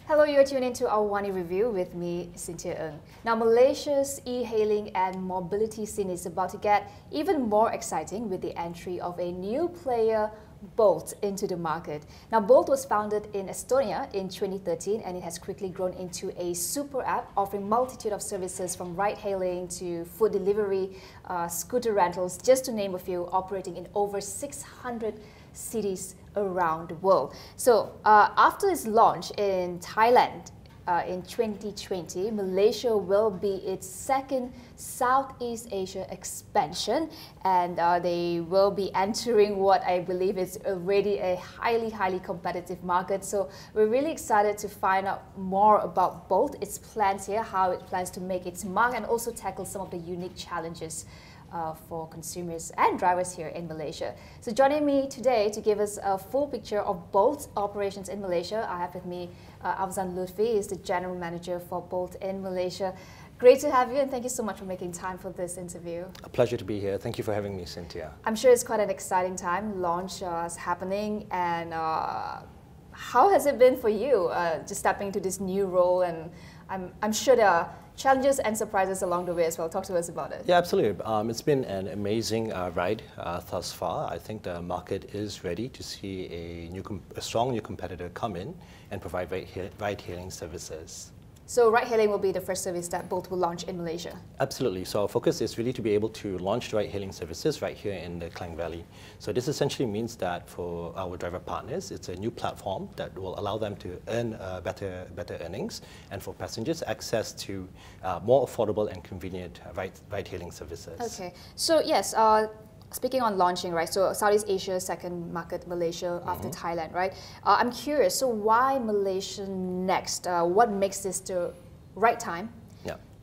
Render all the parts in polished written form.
Hello, you're tuning into AWANI Review with me, Cynthia Ng. Now, Malaysia's e-hailing and mobility scene is about to get even more exciting with the entry of a new player, Bolt, into the market. Now, Bolt was founded in Estonia in 2013 and it has quickly grown into a super app offering multitude of services from ride-hailing to food delivery, scooter rentals, just to name a few, operating in over 600 cities around the world. So after its launch in Thailand in 2020, Malaysia will be its second Southeast Asia expansion, and they will be entering what I believe is already a highly competitive market. So we're really excited to find out more about Bolt, its plans here, how it plans to make its mark, and also tackle some of the unique challenges for consumers and drivers here in Malaysia. So joining me today to give us a full picture of Bolt's operations in Malaysia, I have with me Afzan Lutfi, is the General Manager for Bolt in Malaysia. Great to have you, and thank you so much for making time for this interview. A pleasure to be here. Thank you for having me, Cynthia. I'm sure it's quite an exciting time. Launch is happening, and how has it been for you just stepping into this new role? And I'm sure there are challenges and surprises along the way as well. Talk to us about it. Yeah, absolutely. It's been an amazing ride thus far. I think the market is ready to see a strong new competitor come in and provide ride-hailing services. So ride-hailing will be the first service that Bolt will launch in Malaysia? Absolutely. So our focus is really to be able to launch ride-hailing services right here in the Klang Valley. So this essentially means that for our driver partners, it's a new platform that will allow them to earn better earnings, and for passengers, access to more affordable and convenient ride-hailing services. Okay. So yes, speaking on launching, right? So Southeast Asia, second market, Malaysia after Thailand, right? I'm curious, so why Malaysia next? What makes this the right time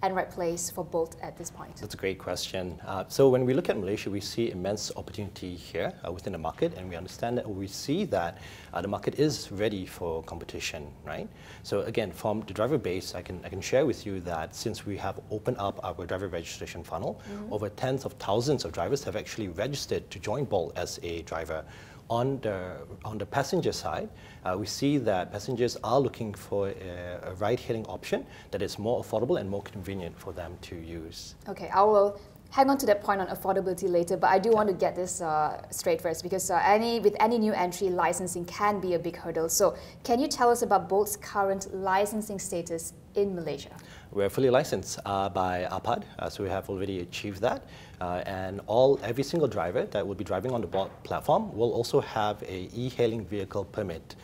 and right place for Bolt at this point? That's a great question. So when we look at Malaysia, we see immense opportunity here within the market, and we understand that we see that the market is ready for competition, right? So again, from the driver base, I can share with you that since we have opened up our driver registration funnel, over tens of thousands of drivers have actually registered to join Bolt as a driver. On the passenger side, we see that passengers are looking for a ride-hailing option that is more affordable and more convenient for them to use. Okay, I will hang on to that point on affordability later, but I do want to get this straight first, because with any new entry, licensing can be a big hurdle. So can you tell us about Bolt's current licensing status in Malaysia? We're fully licensed by APAD, so we have already achieved that. And every single driver that will be driving on the Bolt platform will also have a e-hailing vehicle permit,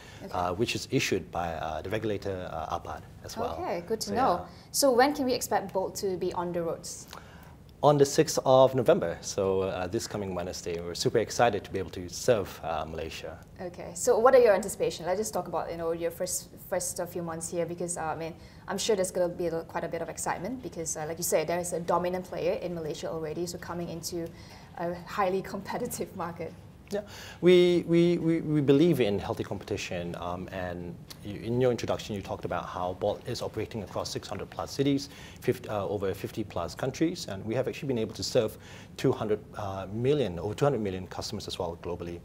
which is issued by the regulator APAD as well. Okay, good to know. So when can we expect Bolt to be on the roads? On the 6th of November, so this coming Wednesday. We're super excited to be able to serve Malaysia. Okay, so what are your anticipations? Let's just talk about your first few months here, because I'm sure there's going to be quite a bit of excitement, because like you said, there is a dominant player in Malaysia already, so coming into a highly competitive market. Yeah, we believe in healthy competition, and in your introduction you talked about how Bolt is operating across 600 plus cities, over 50 plus countries, and we have actually been able to serve 200 million customers as well globally.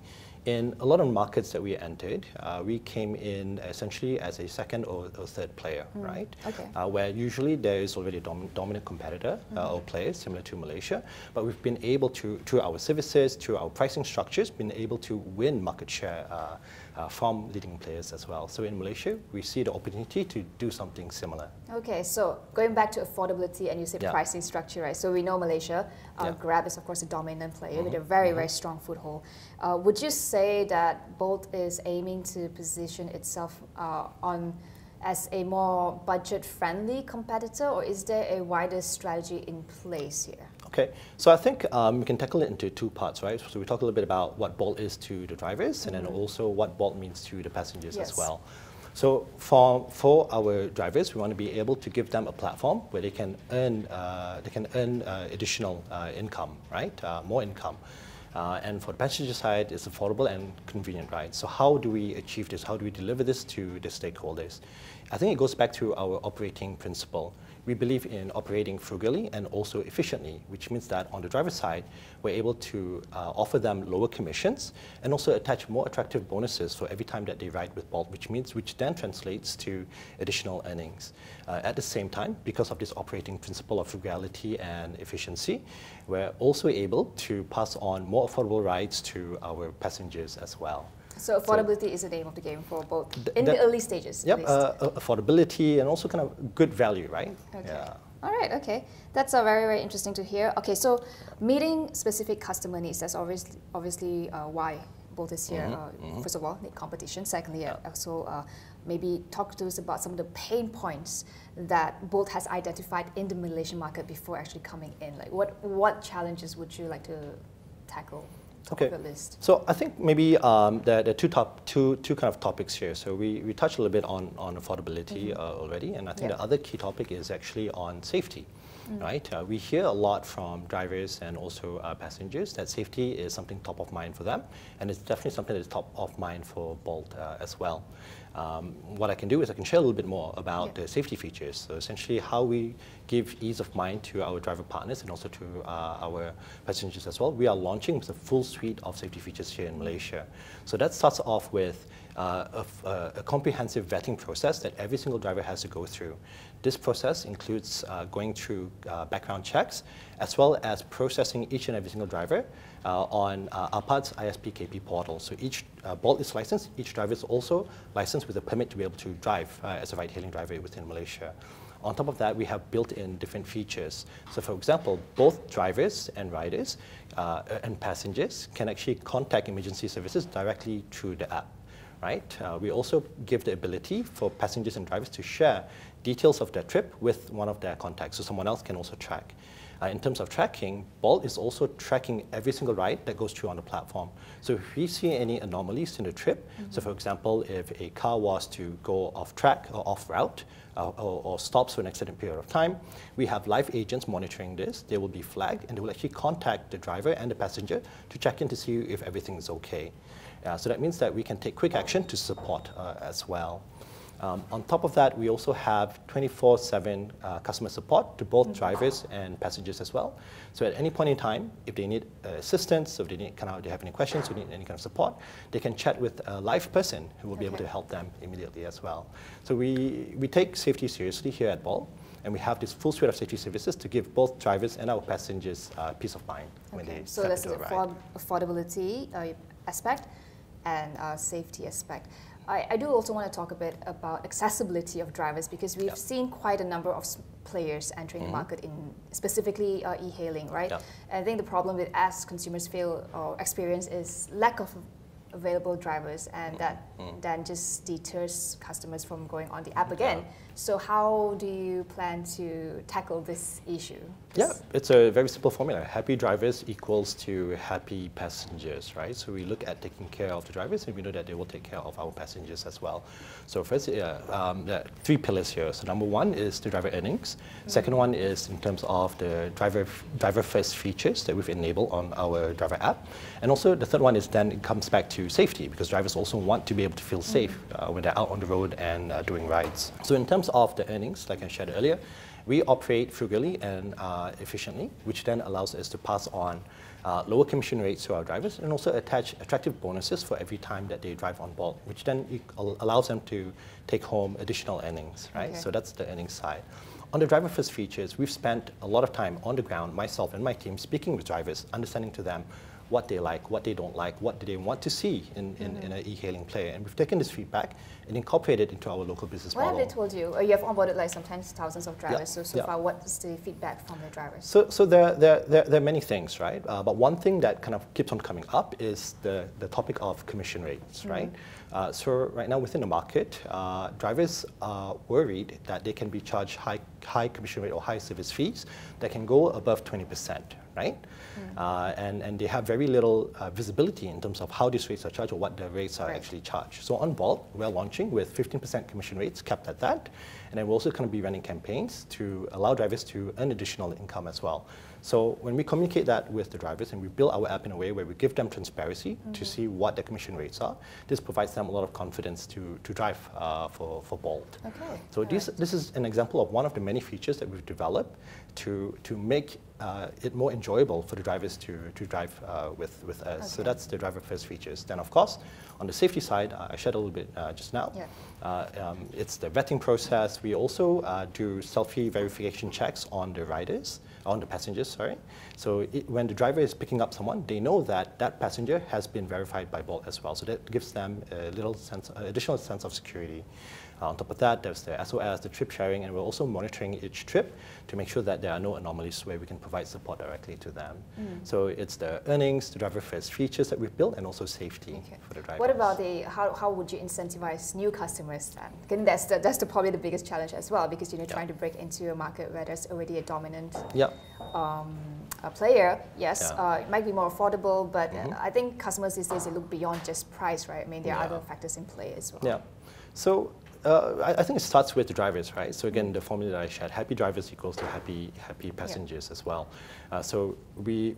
In a lot of markets that we entered, we came in essentially as a second or third player, right? Okay. Where usually there is already a dominant competitor or player similar to Malaysia, but we've been able to, through our services, through our pricing structures, been able to win market share from leading players as well. So in Malaysia, we see the opportunity to do something similar. Okay, so going back to affordability, and you said pricing structure, right? So we know Malaysia, Grab is of course a dominant player with a very strong foothold. Would you say that Bolt is aiming to position itself as a more budget-friendly competitor, or is there a wider strategy in place here? Okay, so I think we can tackle it into two parts, right? So we talk a little bit about what Bolt is to the drivers, and then also what Bolt means to the passengers as well. So for our drivers, we want to be able to give them a platform where they can earn additional income, right? More income. And for the passenger side, it's affordable and convenient, right? So how do we achieve this? How do we deliver this to the stakeholders? I think it goes back to our operating principle. we believe in operating frugally and also efficiently, which means that on the driver side, we're able to offer them lower commissions and also attach more attractive bonuses for every time that they ride with Bolt, which then translates to additional earnings. At the same time, because of this operating principle of frugality and efficiency, we're also able to pass on more affordable rides to our passengers as well. So affordability is the name of the game for both in the early stages. Yep, affordability and also kind of good value, right? Okay. Yeah. All right, okay. That's very, very interesting to hear. Okay, so meeting specific customer needs, that's obviously why Bolt is here. First of all, need competition. Secondly, also maybe talk to us about some of the pain points that Bolt has identified in the Malaysian market before actually coming in. Like what challenges would you like to tackle? Okay, so I think maybe there are two kind of topics here. So we touched a little bit on affordability already, and I think the other key topic is actually on safety, right? We hear a lot from drivers and also passengers that safety is something top of mind for them, and it's definitely something that is top of mind for Bolt as well. What I can do is I can share a little bit more about the safety features. So essentially how we give ease of mind to our driver partners and also to our passengers as well. We are launching with a full suite of safety features here in Malaysia. So that starts off with a comprehensive vetting process that every single driver has to go through. This process includes going through background checks as well as processing each and every single driver on APAD's ISPKP portal. So each Bolt is licensed, each driver is also licensed with a permit to be able to drive as a ride-hailing driver within Malaysia. On top of that, we have built in different features. So for example, both drivers and riders and passengers can actually contact emergency services directly through the app. Right? We also give the ability for passengers and drivers to share details of their trip with one of their contacts, so someone else can also track. In terms of tracking, Bolt is also tracking every single ride that goes through on the platform. So if we see any anomalies in the trip, so for example, if a car was to go off track or off route, or stops for an extended period of time, we have live agents monitoring this. They will be flagged and they will actually contact the driver and the passenger to check in to see if everything is okay. So that means that we can take quick action to support as well. On top of that, we also have 24/7 customer support to both drivers and passengers as well. So at any point in time, if they need assistance, if they have any questions, or need any kind of support, they can chat with a live person who will be able to help them immediately as well. So we take safety seriously here at Bolt, and we have this full suite of safety services to give both drivers and our passengers peace of mind when they so that's the affordability aspect and safety aspect. I do also want to talk a bit about accessibility of drivers, because we've seen quite a number of players entering the market in specifically e-hailing, right? And I think the problem with as consumers feel or experience is lack of available drivers, and that then just deters customers from going on the app again. So how do you plan to tackle this issue? Yeah, it's a very simple formula. Happy drivers equals to happy passengers, right? So we look at taking care of the drivers, and we know that they will take care of our passengers as well. So first, there are 3 pillars here. So number 1 is the driver earnings. Second one is in terms of the driver first features that we've enabled on our driver app. And also the third one is then it comes back to safety, because drivers also want to be able to feel safe when they're out on the road and doing rides. So in terms of the earnings, like I shared earlier, we operate frugally and efficiently, which then allows us to pass on lower commission rates to our drivers and also attach attractive bonuses for every time that they drive on Bolt, which then allows them to take home additional earnings, right? So that's the earnings side. On the driver first features, we've spent a lot of time on the ground, myself and my team, speaking with drivers, understanding to them what they like, what they don't like, what do they want to see in an e-hailing player. And we've taken this feedback and incorporated it into our local business model. What have they told you? You have onboarded like sometimes thousands of drivers, so far what's the feedback from the drivers? So there are many things, right? But one thing that kind of keeps on coming up is the topic of commission rates, right? So right now within the market, drivers are worried that they can be charged high commission rate or high service fees that can go above 20%, right? And they have very little visibility in terms of how these rates are charged or what the rates are actually charged. So on Bolt, we're launching with 15% commission rates capped at that. And then we'll also kind of be running campaigns to allow drivers to earn additional income as well. So when we communicate that with the drivers and we build our app in a way where we give them transparency to see what their commission rates are, this provides them a lot of confidence to drive for Bolt. Okay. So this is an example of one of the many features that we've developed to make it more enjoyable for the drivers to drive with us. Okay. So that's the driver first features. Then of course, on the safety side, I shared a little bit just now. Yeah. It's the vetting process. We also do selfie verification checks on the riders, on the passengers, sorry. So when the driver is picking up someone, they know that that passenger has been verified by Bolt as well. So that gives them a little sense, additional sense of security. On top of that, there's the SOS, the trip sharing, and we're also monitoring each trip to make sure that there are no anomalies where we can provide support directly to them. So it's the earnings, the driver first features that we've built, and also safety for the drivers. What about how would you incentivize new customers then? Again, that's probably the biggest challenge as well, because you're trying to break into a market where there's already a dominant a player. Yes, it might be more affordable, but I think customers these days, they look beyond just price, right? I mean, there are other factors in play as well. Yeah. So I think it starts with the drivers, right? So again, the formula that I shared, happy drivers equals to happy passengers as well. So we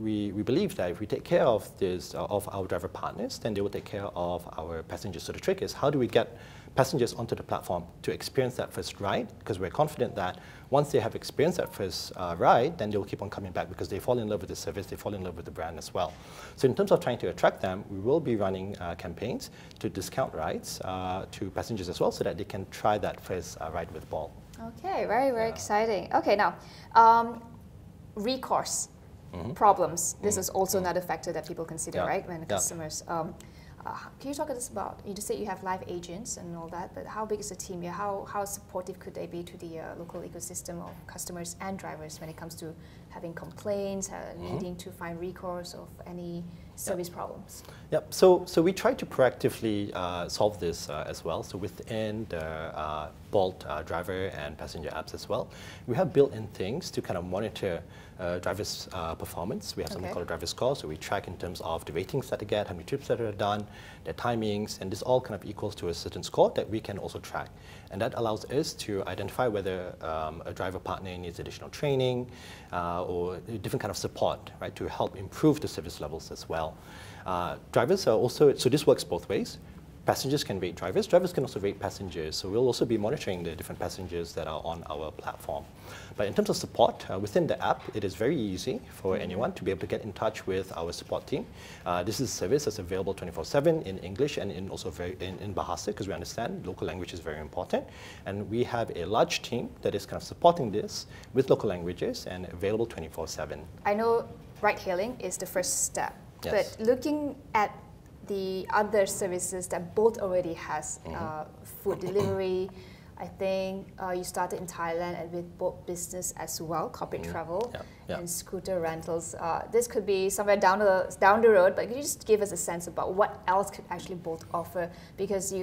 believe that if we take care of this, of our driver partners, then they will take care of our passengers. So the trick is, how do we get passengers onto the platform to experience that first ride? Because we're confident that once they have experienced that first ride, then they'll keep on coming back because they fall in love with the service, they fall in love with the brand as well. So in terms of trying to attract them, we will be running campaigns to discount rides to passengers as well, so that they can try that first ride with Bolt. Okay, very exciting. Okay, now, recourse problems. This is also another factor that people consider, right, when customers... can you talk to us about, you just said you have live agents and all that, but how big is the team here? How supportive could they be to the local ecosystem of customers and drivers when it comes to having complaints, needing to find recourse of any service problems? Yep. So we try to proactively solve this as well. So within the Bolt driver and passenger apps as well, we have built-in things to kind of monitor drivers' performance. We have something called a driver score, so we track in terms of the ratings that they get, how many trips that are done, their timings, and this all kind of equals to a certain score that we can also track. And that allows us to identify whether a driver partner needs additional training or different kind of support, right, to help improve the service levels as well. Drivers are also, so this works both ways. Passengers can rate drivers. Drivers can also rate passengers. So we'll also be monitoring the different passengers that are on our platform. But in terms of support, within the app, it is very easy for anyone to be able to get in touch with our support team. This is a service that's available 24/7 in English and also in Bahasa, because we understand local language is very important. And we have a large team that is kind of supporting this with local languages and available 24/7. I know ride-hailing is the first step, but looking at the other services that Bolt already has, food delivery, I think you started in Thailand and with Bolt Business as well, corporate travel and scooter rentals. This could be somewhere down the road, but could you just give us a sense about what else could actually Bolt offer? Because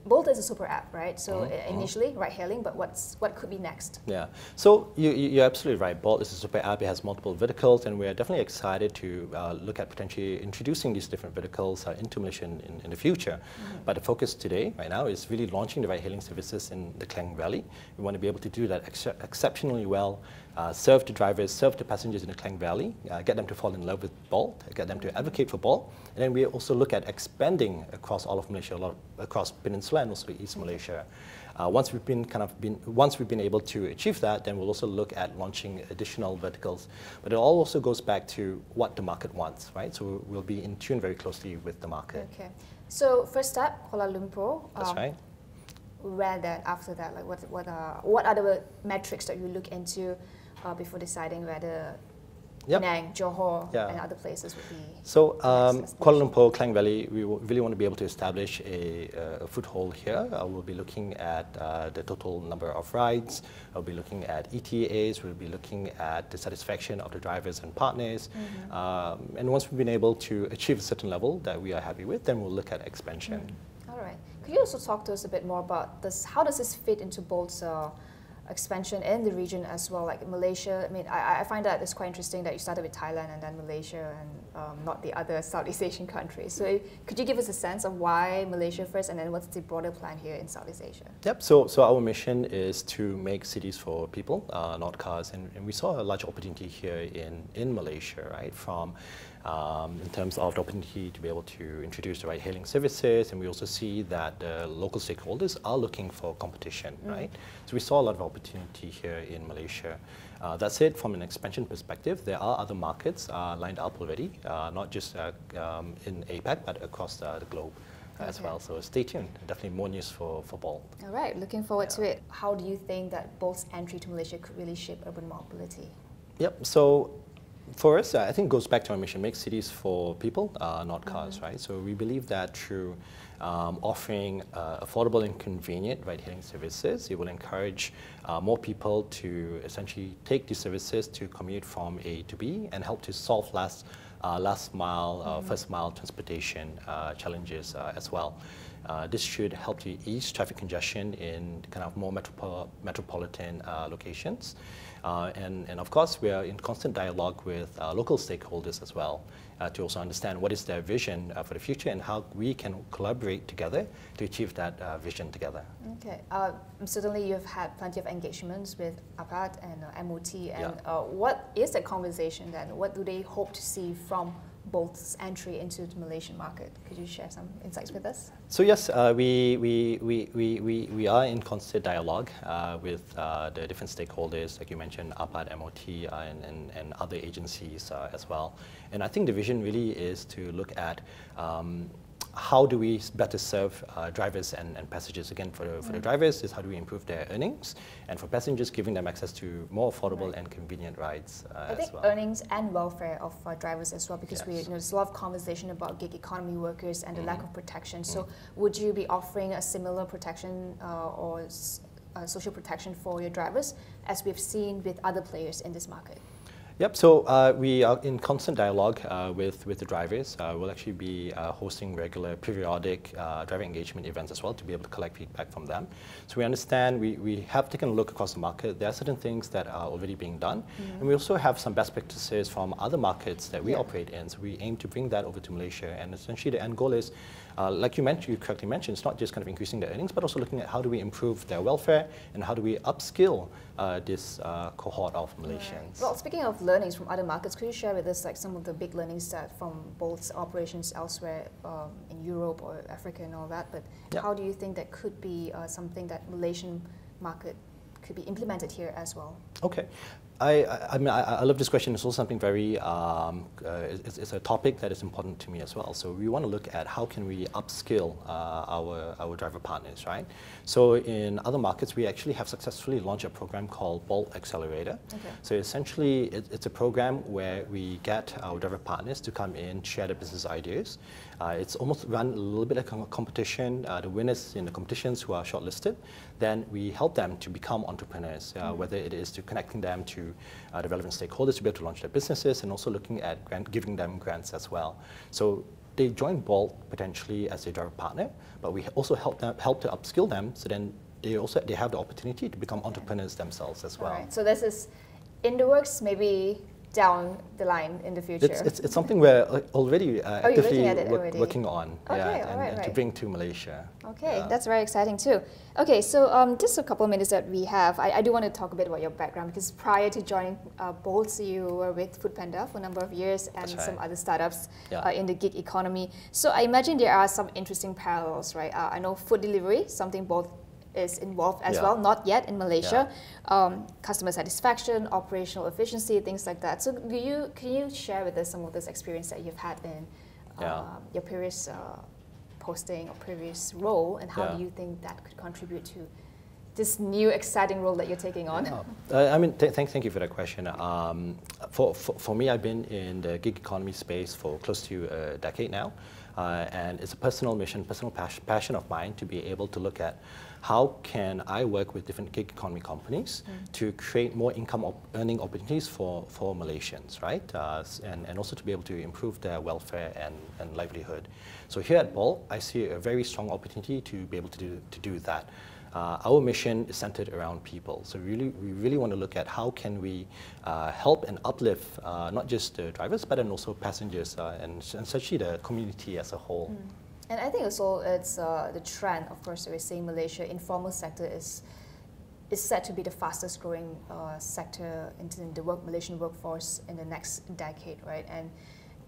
Bolt is a super app, right? So initially ride-hailing, but what could be next? Yeah, so you're absolutely right. Bolt is a super app. It has multiple verticals, and we're definitely excited to look at potentially introducing these different verticals into Malaysia in the future. But the focus today, right now, is really launching the ride-hailing services in the Klang Valley. We want to be able to do that exceptionally well, serve the drivers, serve the passengers in the Klang Valley, get them to fall in love with Bolt, get them to advocate for Bolt, and then we also look at expanding across all of Malaysia, across Peninsula and also East Malaysia. Once we've been able to achieve that, then we'll also look at launching additional verticals. But it all also goes back to what the market wants, right? So we'll be in tune very closely with the market. Okay. So first step, Kuala Lumpur. That's right. Where then after that, like what are the metrics that you look into before deciding whether Penang, Johor, and other places would be? So Kuala Lumpur, Klang Valley, we really want to be able to establish a foothold here. We'll be looking at the total number of rides. We'll be looking at ETAs. We'll be looking at the satisfaction of the drivers and partners. And once we've been able to achieve a certain level that we are happy with, then we'll look at expansion. All right. Could you also talk to us a bit more about this? How does this fit into Bolt's expansion in the region as well, like Malaysia. I mean, I find that it's quite interesting that you started with Thailand and then Malaysia and not the other Southeast Asian countries. So could you give us a sense of why Malaysia first, and then what's the broader plan here in Southeast Asia? Yep, so our mission is to make cities for people, not cars, and we saw a large opportunity here in Malaysia, right, from in terms of the opportunity to be able to introduce the ride-hailing services, and we also see that the local stakeholders are looking for competition, right? So we saw a lot of opportunity here in Malaysia. That's it from an expansion perspective. There are other markets lined up already, not just in APAC, but across the globe as well. So stay tuned. Definitely more news for Bolt. All right, looking forward to it. How do you think that Bolt's entry to Malaysia could really shape urban mobility? Yep, so for us, I think it goes back to our mission, make cities for people, not cars, right? So we believe that through offering affordable and convenient ride-hailing services, it will encourage more people to essentially take these services to commute from A to B and help to solve last mile, first mile transportation challenges as well. This should help to ease traffic congestion in kind of more metropolitan locations. And of course, we are in constant dialogue with local stakeholders as well to also understand what is their vision for the future and how we can collaborate together to achieve that vision together. Okay. Certainly you've had plenty of engagements with APAT and MOT. And what is the conversation then? What do they hope to see from Bolt's entry into the Malaysian market? Could you share some insights with us? So yes, we are in constant dialogue with the different stakeholders, like you mentioned, APAT, MOT, and other agencies as well. And I think the vision really is to look at how do we better serve drivers and passengers. Again, for the drivers, is how do we improve their earnings, and for passengers, giving them access to more affordable and convenient rides I think as well. earnings and welfare of drivers as well, because there's a lot of conversation about gig economy workers and the lack of protection. So would you be offering a similar protection or social protection for your drivers, as we've seen with other players in this market? Yep, so we are in constant dialogue with the drivers. We'll actually be hosting regular, periodic driver engagement events as well to be able to collect feedback from them. So we understand, we have taken a look across the market. There are certain things that are already being done. And we also have some best practices from other markets that we operate in. So we aim to bring that over to Malaysia. And essentially the end goal is, like you correctly mentioned, it's not just kind of increasing their earnings, but also looking at how do we improve their welfare and how do we upskill this cohort of Malaysians. Well, speaking of learnings from other markets, could you share with us like some of the big learnings that from Bolt's operations elsewhere in Europe or Africa and all that? But how do you think that could be something that Malaysian market could be implemented here as well? Okay. I mean, I love this question. It's also something very, it's a topic that is important to me as well. So we want to look at how can we upskill our driver partners, right? So in other markets, we actually have successfully launched a program called Bolt Accelerator. Okay. So essentially, it's a program where we get our driver partners to come in, share their business ideas. It's almost run a little bit like a competition. The winners in the competitions who are shortlisted, then we help them to become entrepreneurs, whether it is to connecting them to the relevant stakeholders to be able to launch their businesses, and also looking at giving them grants as well. So they join Bolt potentially as a driver partner, but we also help to upskill them, so then they have the opportunity to become entrepreneurs themselves as well. All right. So this is in the works, maybe down the line in the future? It's something we're already actively working on, okay, and to bring to Malaysia. Okay, that's very exciting too. Okay, so just a couple of minutes that we have, I do want to talk a bit about your background, because prior to joining Bolt, you were with Foodpanda for a number of years and some other startups in the gig economy. So I imagine there are some interesting parallels, right? I know food delivery, something Bolt is involved as well, not yet in Malaysia. Customer satisfaction, operational efficiency, things like that. So can you share with us some of this experience that you've had in your previous posting or previous role, and how do you think that could contribute to this new exciting role that you're taking on? I mean, thank you for that question. For me, I've been in the gig economy space for close to a decade now. And it's a personal mission, personal passion of mine to be able to look at how can I work with different gig economy companies to create more income earning opportunities for Malaysians, right? And also to be able to improve their welfare and livelihood. So here at Bolt, I see a very strong opportunity to be able to do that. our mission is centered around people. So we really want to look at how can we help and uplift not just the drivers, but then also passengers and essentially the community as a whole. And I think also it's the trend, of course, we're seeing Malaysia, informal sector is set to be the fastest growing sector in the Malaysian workforce in the next decade, right?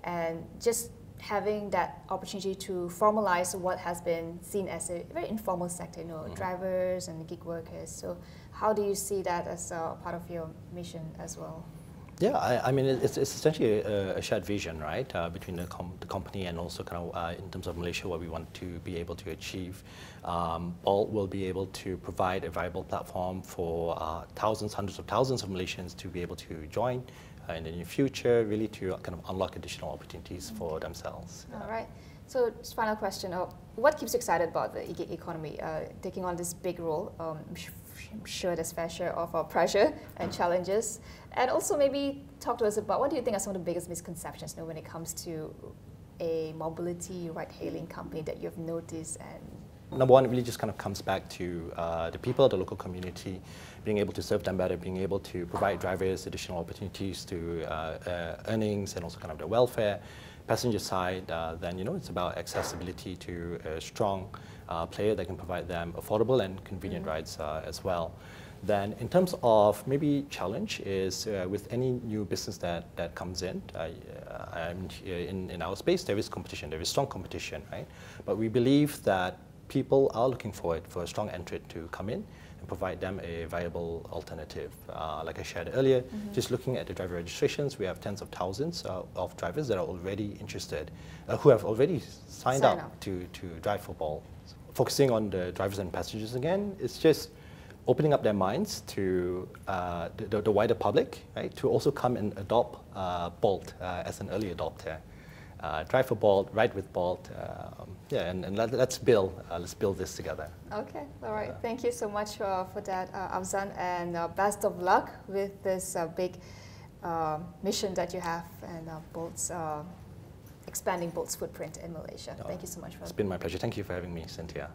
And just having that opportunity to formalize what has been seen as a very informal sector, you know, drivers and gig workers. So how do you see that as part of your mission as well? Yeah, I mean, it's essentially a shared vision, right, between the company and also kind of in terms of Malaysia, what we want to be able to achieve. Bolt will be able to provide a viable platform for thousands, hundreds of thousands of Malaysians to be able to join in the near future, really to kind of unlock additional opportunities for themselves. All right. So just final question, what keeps you excited about the gig economy, taking on this big role? I'm sure there's fair share of pressure and challenges. And also maybe talk to us about what do you think are some of the biggest misconceptions, you know, when it comes to a mobility ride-hailing company that you've noticed? And number one, it really just kind of comes back to the people, the local community, being able to serve them better, being able to provide drivers additional opportunities to earnings and also kind of their welfare. Passenger side, then, you know, it's about accessibility to a strong player that can provide them affordable and convenient rides as well. Then in terms of maybe challenge is with any new business that comes in, in our space, there is competition, there is strong competition, right? But we believe that people are looking for a strong entrant to come in and provide them a viable alternative. Like I shared earlier, just looking at the driver registrations, we have tens of thousands of drivers that are already interested, who have already signed up to drive for Bolt. Focusing on the drivers and passengers again, it's just opening up their minds to the wider public, right, to also come and adopt Bolt as an early adopter. Drive for Bolt, ride with Bolt, yeah, and let's build this together. Okay, all right. Thank you so much for that, Afzan, and best of luck with this big mission that you have and Bolt's expanding Bolt's footprint in Malaysia. Thank you so much for It's been my pleasure. Thank you for having me, Cynthia.